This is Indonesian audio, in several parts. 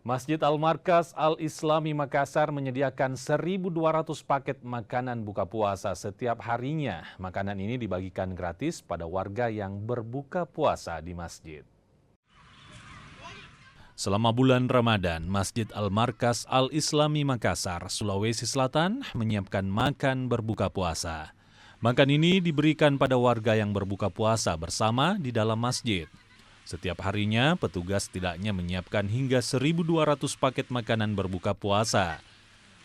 Masjid Al-Markas Al-Islami Makassar menyediakan 1.200 paket makanan buka puasa setiap harinya. Makanan ini dibagikan gratis pada warga yang berbuka puasa di masjid. Selama bulan Ramadan, Masjid Al-Markas Al-Islami Makassar, Sulawesi Selatan menyiapkan makan berbuka puasa. Makan ini diberikan pada warga yang berbuka puasa bersama di dalam masjid. Setiap harinya, petugas setidaknya menyiapkan hingga 1.200 paket makanan berbuka puasa.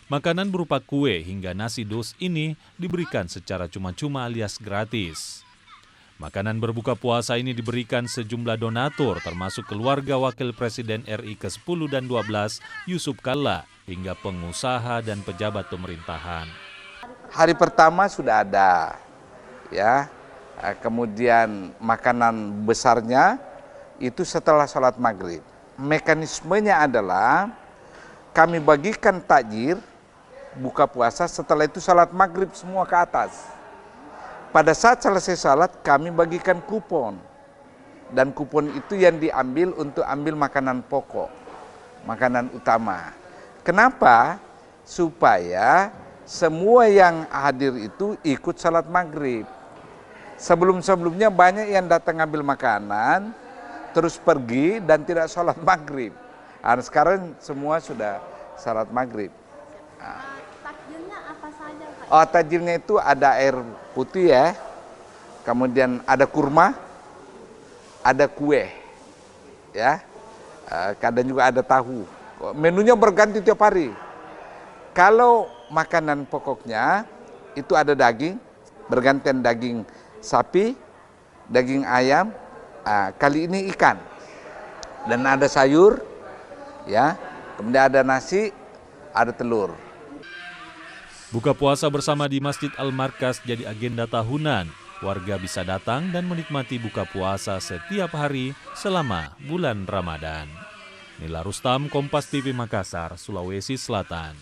Makanan berupa kue hingga nasi dos ini diberikan secara cuma-cuma alias gratis. Makanan berbuka puasa ini diberikan sejumlah donatur, termasuk keluarga Wakil Presiden RI ke-10 dan 12, Yusuf Kalla, hingga pengusaha dan pejabat pemerintahan. Hari pertama sudah ada, ya. Kemudian makanan besarnya itu setelah sholat maghrib. Mekanismenya adalah kami bagikan takjir buka puasa, setelah itu sholat maghrib semua ke atas. Pada saat selesai sholat kami bagikan kupon, dan kupon itu yang diambil untuk ambil makanan pokok, makanan utama. Kenapa? Supaya semua yang hadir itu ikut sholat maghrib. Sebelum-sebelumnya banyak yang datang ambil makanan terus pergi dan tidak sholat maghrib. Nah, sekarang semua sudah sholat maghrib. Takjilnya apa saja, Pak? Oh, takjilnya itu ada air putih ya, kemudian ada kurma, ada kue, ya, kadang juga ada tahu. Menunya berganti tiap hari. Kalau makanan pokoknya itu ada daging, bergantian daging sapi, daging ayam. Kali ini ikan, dan ada sayur, ya, kemudian ada nasi, ada telur. Buka puasa bersama di Masjid Al-Markas jadi agenda tahunan. Warga bisa datang dan menikmati buka puasa setiap hari selama bulan Ramadan. Nila Rustam, Kompas TV Makassar, Sulawesi Selatan.